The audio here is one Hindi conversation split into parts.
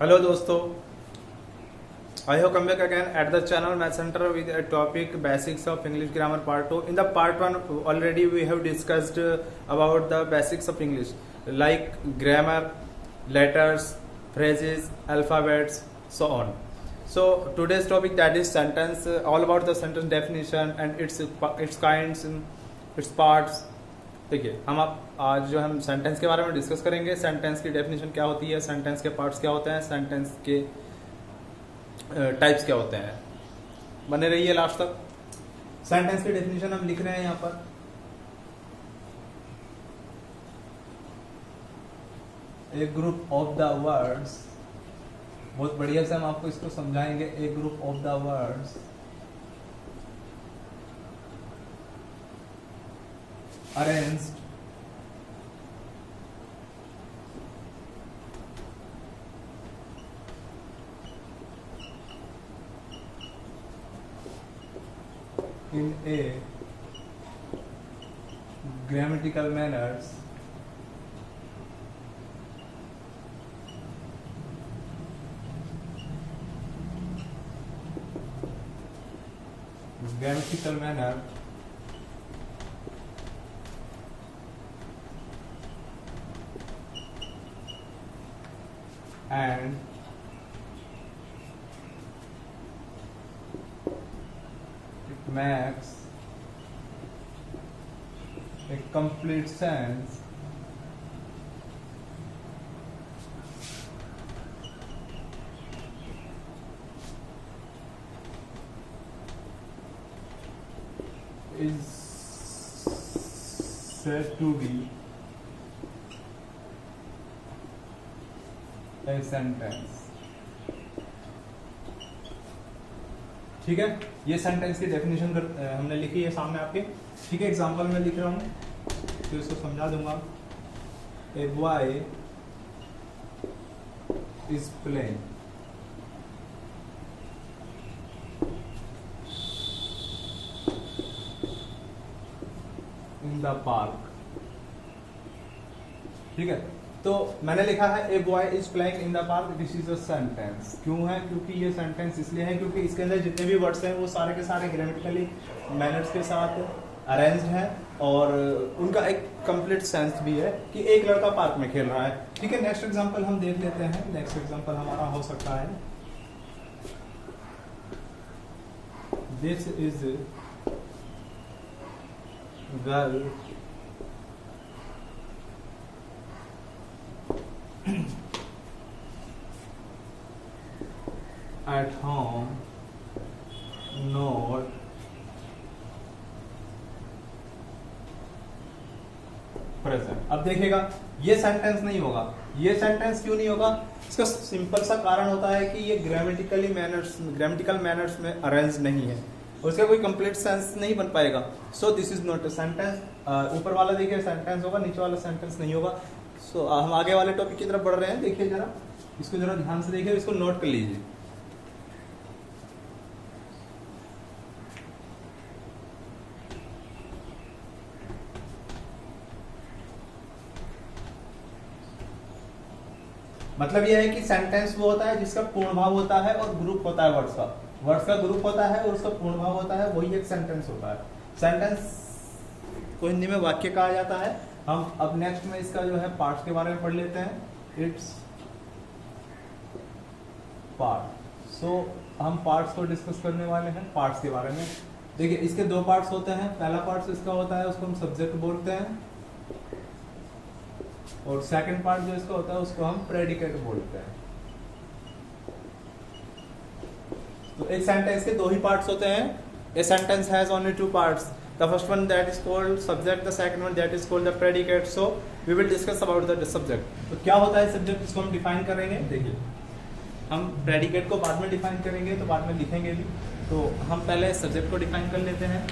हेलो दोस्तों, I have come back again at the channel Math Center with a topic basics of English grammar part 2. In the part 1 already we have discussed about the basics of English like grammar, letters, phrases, alphabets, so on. So today's topic, that is sentence, all about the sentence definition and its kinds, its parts. देखिए, हम आज जो हम सेंटेंस के बारे में डिस्कस करेंगे। सेंटेंस की डेफिनेशन क्या होती है, सेंटेंस के पार्ट्स क्या होते हैं, सेंटेंस के टाइप्स क्या होते हैं। बने रहिए लास्ट तक। सेंटेंस की डेफिनेशन हम लिख रहे हैं यहाँ पर। A group of the words, बहुत बढ़िया से हम आपको इसको समझाएंगे। A group of the words arranged in a grammatical manners grammatical manner and it makes a complete sense is said to be a sentence। ठीक है, ये सेंटेंस की डेफिनेशन हमने लिखी है सामने आपके। ठीक है, एग्जांपल में लिख रहा हूँ तो इसको समझा दूंगा। A boy is playing in the park. ठीक है, तो मैंने लिखा है a boy is playing in the park, this is a sentence. क्यों है? क्योंकि ये सेंटेंस इसलिए है क्योंकि इसके अंदर जितने भी वर्ड्स हैं वो सारे के सारे ग्रामेटिकली मैनर्स के साथ अरेंज्ड हैं और उनका एक कंप्लीट सेंस भी है कि एक लड़का पार्क में खेल रहा है। ठीक है, नेक्स्ट एग्जांपल हम देख लेते हैं। नेक्स्ट एग्जांपल हमारा हो सकता है this is girl at home not present। अब देखिएगा, ये सेंटेंस नहीं होगा। ये सेंटेंस क्यों नहीं होगा? इसका सिंपल सा कारण होता है कि ये ग्रामेटिकल मैनर्स में अरेंज नहीं है और इसका कोई कंप्लीट सेंस नहीं बन पाएगा। So this is not a sentence. ऊपर वाला देखिए सेंटेंस होगा, नीचे वाला सेंटेंस नहीं होगा। सो हम आगे वाले टॉपिक की तरफ बढ़ रहे हैं। देखिए जरा, इसको जरा ध्यान से देखिए, इसको नोट कर लीजिए। मतलब यह है कि सेंटेंस वो होता है जिसका पूर्ण भाव होता है और ग्रुप होता है वर्ड्स का ग्रुप होता है और उसका पूर्ण भाव होता है, वही एक सेंटेंस होता है। सेंटेंस को हिंदी में वाक्य कहा जाता है। हम अब नेक्स्ट में इसका जो है पार्ट्स के बारे में पढ़ लेते हैं। It's part. सो हम पार्ट्स को डिस्कस करने वाले हैं, पार्ट्स के बारे में। देखिए, इसके दो पार्ट्स होते हैं। पहला पार्ट इसका होता है, उसको हम सब्जेक्ट बोलते हैं, और सेकंड पार्ट जो इसका होता है उसको हम प्रेडिकेट बोलते हैं। तो एक सेंटेंस के दो ही पार्ट्स होते हैं। A sentence has only two parts. The first one that is called subject, the second one that is called the predicate. So we will discuss about the subject. तो क्या होता है सब्जेक्ट, इसको हम डिफाइन करेंगे। देखिए, हम प्रेडिकेट को बाद में डिफाइन करेंगे, तो बाद में लिखेंगे भी। तो हम पहले सब्जेक्ट को डिफाइन कर लेते हैं।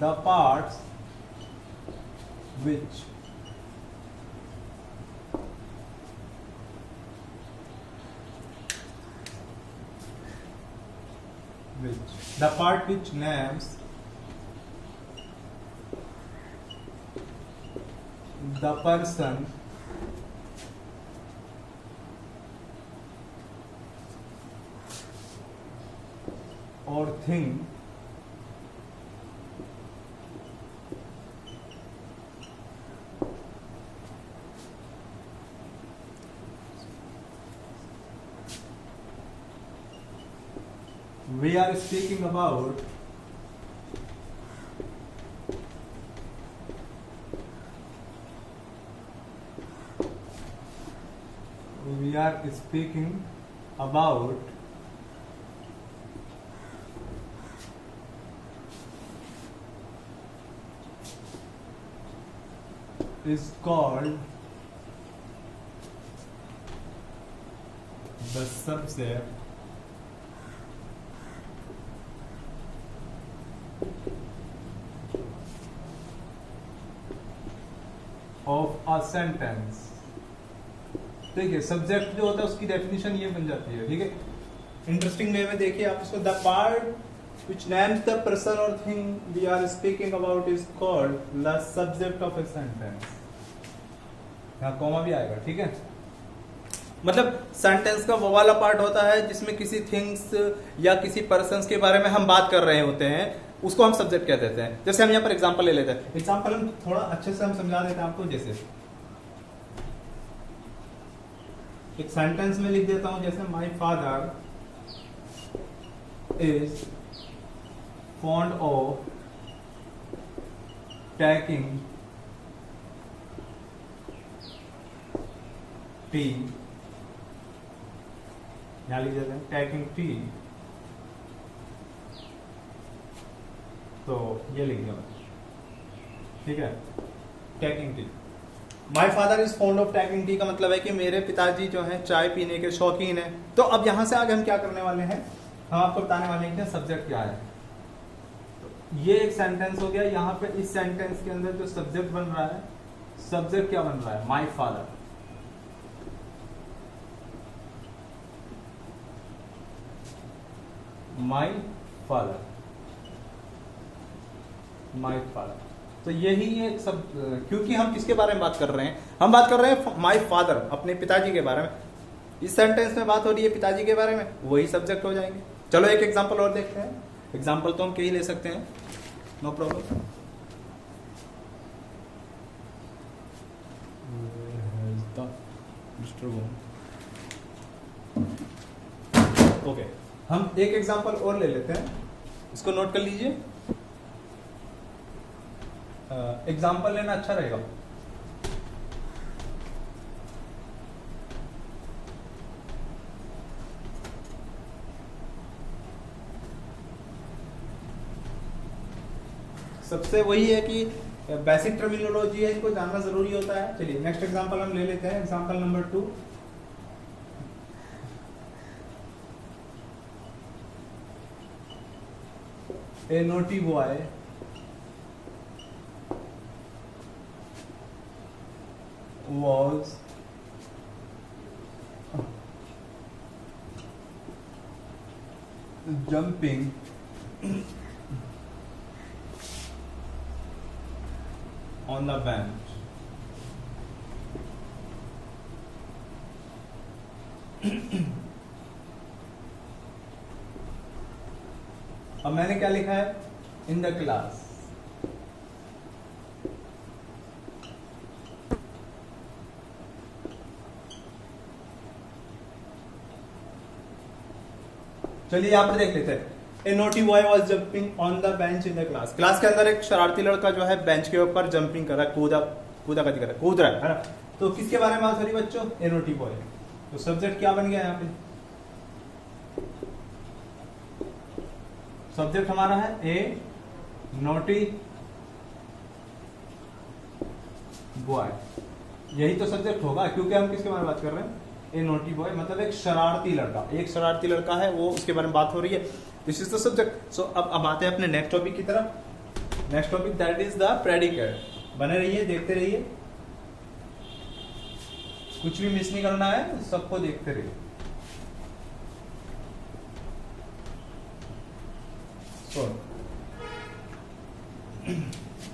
the parts which the part which names the person or thing we are speaking about is called the subset of a sentence। ठीक है, सब्जेक्ट जो होता है उसकी डेफिनेशन ये बन जाती है। ठीक है, इंटरेस्टिंग वे में देखिए आप इसको, the part which names the person or thing we are speaking about is called the subject of a sentence। यहाँ कॉमा भी आएगा। ठीक है, मतलब सेंटेंस का वो वाला पार्ट होता है जिसमें किसी थिंग्स या किसी पर्सन्स के बारे में हम बात कर रहे होते हैं, उसको हम सब्जेक्ट कह देते हैं। जैसे हम यहाँ पर एग्जांपल ले लेते हैं, एग्जांपल हम थोड़ा अच्छे से हम समझा देते हैं आपको। जैसे एक सेंटेंस में लिख देता हूं, जैसे my father is fond of taking tea, यहाँ लिख देते हैं taking tea, तो ये लिख दिया। ठीक है, taking tea। My father is fond of taking tea का मतलब है कि मेरे पिताजी जो हैं चाय पीने के शौकीन हैं। तो अब यहां से आगे हम क्या करने वाले हैं, हम आपको बताने वाले हैं कि सब्जेक्ट क्या है। ये एक सेंटेंस हो गया। यहाँ पे इस सेंटेंस के अंदर जो सब्जेक्ट बन रहा है, सब्जेक्ट क्या बन रहा है, my father. My father, my father. तो यही ये सब, क्योंकि हम किसके बारे में बात कर रहे हैं, हम बात कर रहे हैं माय फादर, अपने पिताजी के बारे में। इस सेंटेंस में बात हो रही है पिताजी के बारे में, वही सब्जेक्ट हो जाएंगे। चलो एक एग्जांपल और देखते हैं। एग्जाम्पल तो हम कई ले सकते हैं, नो प्रॉब्लम। ओके, हम एक एग्जांपल और ले लेते हैं, इसको नोट कर लीजिए। एग्जांपल लेना अच्छा रहेगा। सबसे वही है कि बेसिक टर्मिनोलॉजी है, इनको जानना जरूरी होता है। चलिए नेक्स्ट एग्जांपल हम ले लेते हैं, example number 2। A naughty boy was jumping on the bench। अब मैंने क्या लिखा है, इन द क्लास। चलिए यहाँ पर देख लेते हैं। A naughty boy was jumping on the bench in the class. Class के अंदर एक शरारती लड़का जो है बेंच के ऊपर जंपिंग कर रहा है, कूद रहा है ना। तो किसके बारे में बात हो रही बच्चों, ए नोटी बॉय। तो सब्जेक्ट क्या बन गया यहाँ पे, सब्जेक्ट हमारा है ए नोटी बॉय। यही तो सब्जेक्ट होगा, क्योंकि हम किसके बारे में बात कर रहे हैं, ए नोटी बॉय, मतलब एक शरारती लड़का। एक शरारती लड़का है, वो उसके बारे में बात हो रही है। This is the subject. So अब आते हैं अपने नेक्स्ट टॉपिक की तरफ। Next topic that is the predicate. बने रहिए, देखते रहिए, कुछ भी मिस नहीं करना है, सबको देखते रहिए।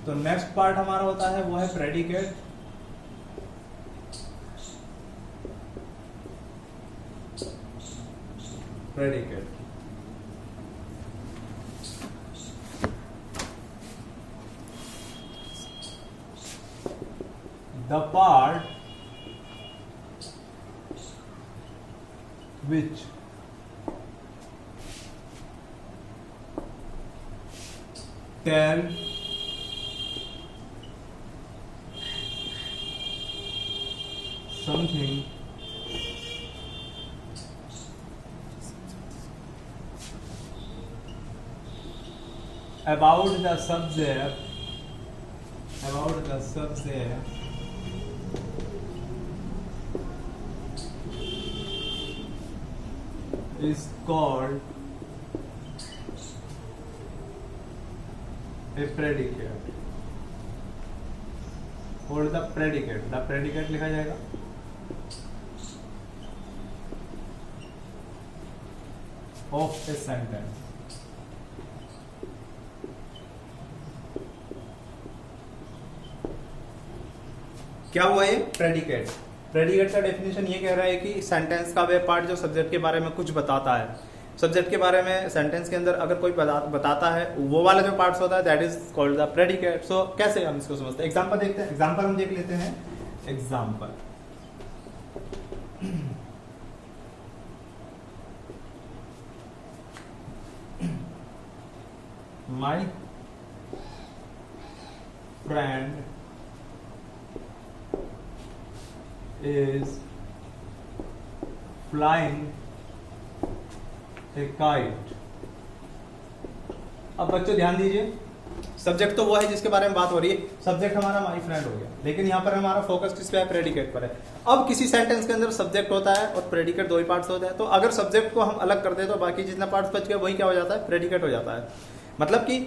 तो नेक्स्ट पार्ट हमारा होता है वो है predicate. Predicate. The part which tell something about the subject is called a predicate, और द प्रेडिकेट लिखा जाएगा ऑफ ए सेंटेंस। क्या हुआ ये प्रेडिकेट? प्रेडिकेट का डेफिनेशन ये कह रहा है कि सेंटेंस का वे पार्ट जो सब्जेक्ट के बारे में कुछ बताता है, सब्जेक्ट के बारे में सेंटेंस के अंदर अगर कोई बताता है, वो वाला जो पार्ट्स होता है that is called the predicate. So कैसे हम इसको समझते हैं? एग्जांपल देखते हैं। एग्जांपल हम देख लेते हैं। Example, my friend is flying a kite। अब बच्चों ध्यान दीजिए, सब्जेक्ट तो वो है जिसके बारे में बात हो रही है, सब्जेक्ट हमारा माय फ्रेंड हो गया, लेकिन यहाँ पर हमारा फोकस किस पे है? प्रेडिकेट पर है। अब किसी सेंटेंस के अंदर सब्जेक्ट होता है और प्रेडिकेट दो ही पार्ट्स होते हैं, तो अगर सब्जेक्ट को हम अलग कर दे तो बाकी जितना पार्ट्स बच गया वही क्या हो जाता है? प्रेडिकेट हो जाता है। मतलब कि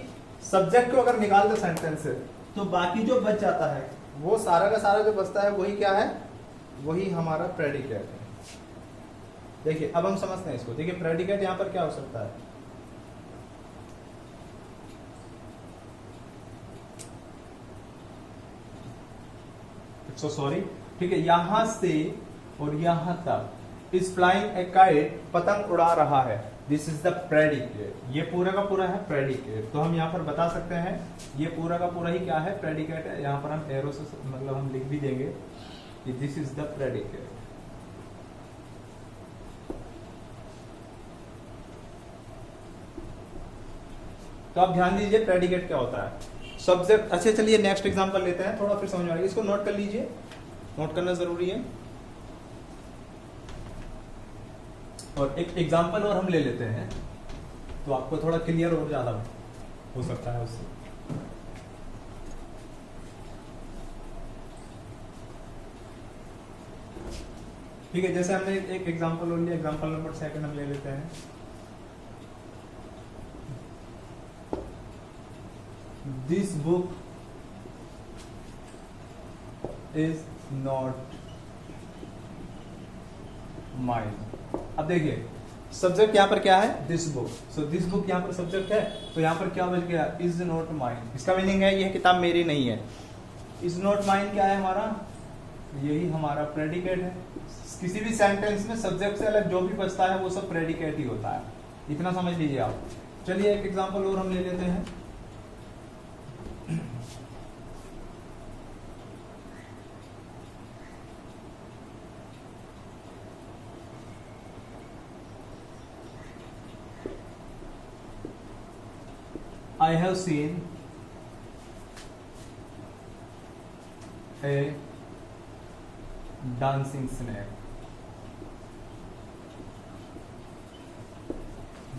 सब्जेक्ट को अगर निकाल दे सेंटेंस से तो बाकी जो बच जाता है वो सारा का सारा जो बचता है वही क्या है? वही हमारा प्रेडिकेट है। देखिए अब हम समझते हैं इसको। देखिए प्रेडिकेट यहां पर क्या हो सकता है? सो सॉरी, ठीक है, यहां से और यहां तक इस फ्लाइंग ए काइट, पतंग उड़ा रहा है, दिस इज द प्रेडिकेट। ये पूरा का पूरा है प्रेडिकेट। तो हम यहाँ पर बता सकते हैं ये पूरा का पूरा ही क्या है? प्रेडिकेट है। यहाँ पर हम एरो से मतलब हम लिख भी देंगे कि दिस इज द प्रेडिकेट। तो आप ध्यान दीजिए प्रेडिकेट क्या होता है? सब्जेक्ट। अच्छा चलिए नेक्स्ट एग्जांपल लेते हैं, थोड़ा फिर समझ में आएगा। इसको नोट कर लीजिए, नोट करना जरूरी है। और एक एग्जांपल और हम ले लेते हैं तो आपको थोड़ा क्लियर और ज्यादा हो सकता है उससे। ठीक है, जैसे हमने एक एग्जांपल और लिया, एग्जांपल नंबर 2 हम ले लेते हैं। This book is not mine. अब देखिए सब्जेक्ट यहाँ पर क्या है? This book. So this book यहाँ पर सब्जेक्ट है, तो यहाँ पर क्या बच गया? Is not mine. इसका मीनिंग है यह किताब मेरी नहीं है। इज नॉट माइन क्या है हमारा? यही हमारा प्रेडिकेट है। किसी भी सेंटेंस में सब्जेक्ट से अलग जो भी बचता है वो सब प्रेडिकेट ही होता है। इतना समझ लीजिए आप। चलिए एक एग्जांपल और हम ले लेते हैं। I have seen a dancing snake।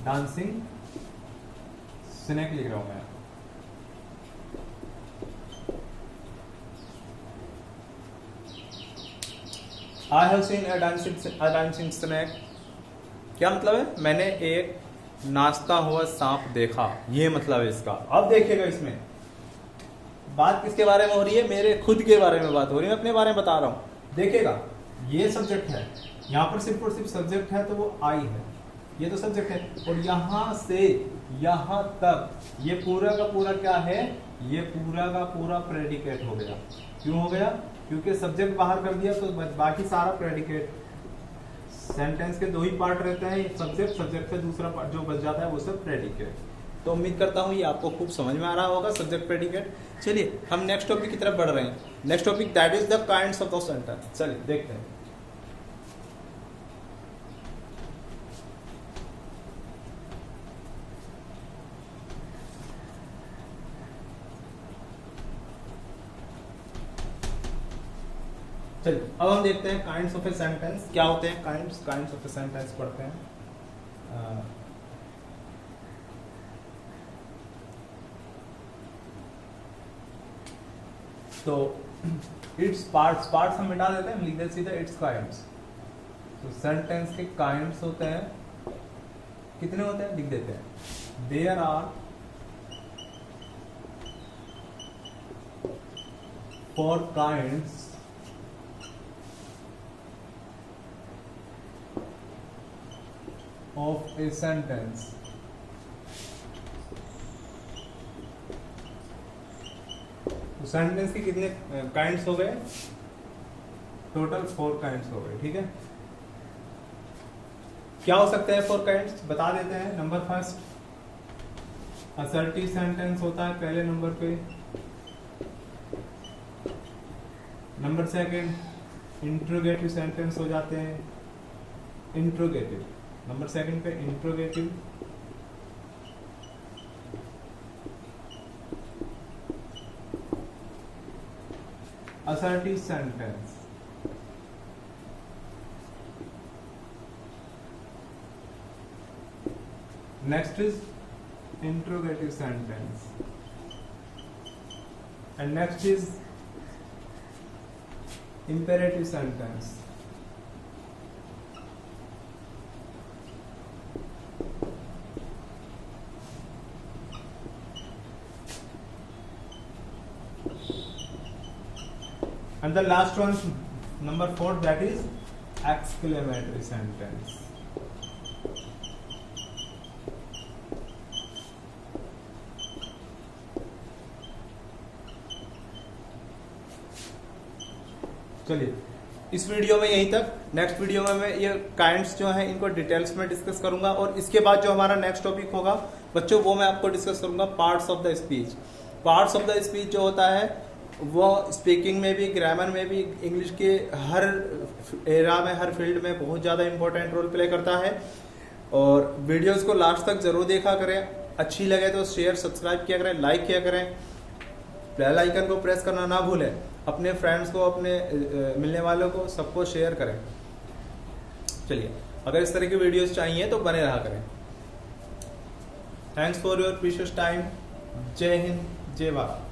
Dancing snake लिख रहा हूं मैं। I have seen a dancing snake। क्या मतलब है? मैंने एक नाचता हुआ सांप देखा, ये मतलब है इसका। अब देखिएगा इसमें बात किसके बारे में हो रही है? मेरे खुद के बारे में बात हो रही है, मैं अपने बारे में बता रहा हूं। देखिएगा ये सब्जेक्ट है, यहां पर सिर्फ और सिर्फ सब्जेक्ट है तो वो आई है, ये तो सब्जेक्ट है। और यहां से यहां तक ये पूरा का पूरा क्या है? ये पूरा का पूरा प्रेडिकेट हो गया। क्यों हो गया? क्योंकि सब्जेक्ट बाहर कर दिया तो बाकी सारा प्रेडिकेट। सेंटेंस के 2 ही पार्ट रहते हैं, सब्जेक्ट, सब्जेक्ट का दूसरा पार्ट जो बच जाता है वो सब प्रेडिकेट। तो उम्मीद करता हूँ ये आपको खूब समझ में आ रहा होगा सब्जेक्ट प्रेडिकेट। चलिए हम नेक्स्ट टॉपिक की तरफ बढ़ रहे हैं। Next topic that is the kinds of the sentence. चलिए देखते हैं। चलिए अब हम देखते हैं काइंड्स ऑफ ए सेंटेंस क्या होते हैं। काइंड्स ऑफ ए सेंटेंस पढ़ते हैं। तो इट्स पार्ट्स हम मिटा देते हैं, हम लिख देते सीधा इट्स काइंड्स। तो सेंटेंस के काइंड्स होते हैं, कितने होते हैं लिख देते हैं। There are 4 kinds of a sentence। तो सेंटेंस के कितने काइंड्स हो गए? टोटल 4 काइंड्स हो गए। ठीक है, क्या हो सकते हैं 4 काइंड्स बता देते हैं। नंबर फर्स्ट असर्टिव सेंटेंस होता है पहले नंबर पे। नंबर सेकंड इंट्रोगेटिव सेंटेंस हो जाते हैं। इंट्रोगेटिव नंबर सेकंड पे interrogative. Assertive sentence. Next is interrogative sentence and next is imperative sentence. And the last one, number 4, that is exclamatory sentence. चलिए इस वीडियो में यहीं तक। नेक्स्ट वीडियो में मैं ये काइंड्स जो हैं इनको डिटेल्स में डिस्कस करूंगा, और इसके बाद जो हमारा नेक्स्ट टॉपिक होगा बच्चों वो मैं आपको डिस्कस करूंगा parts of the speech. Parts of the speech जो होता है वो स्पीकिंग में भी, ग्रामर में भी, इंग्लिश के हर एरा में, हर फील्ड में बहुत ज़्यादा इंपॉर्टेंट रोल प्ले करता है। और वीडियोस को लास्ट तक जरूर देखा करें, अच्छी लगे तो शेयर सब्सक्राइब किया करें, लाइक किया करें, बेल आइकन को प्रेस करना ना भूलें, अपने फ्रेंड्स को, अपने मिलने वालों को, सबको शेयर करें। चलिए अगर इस तरह की वीडियोस चाहिए तो बने रहा करें। Thanks for your precious time. जय हिंद, जय भारत।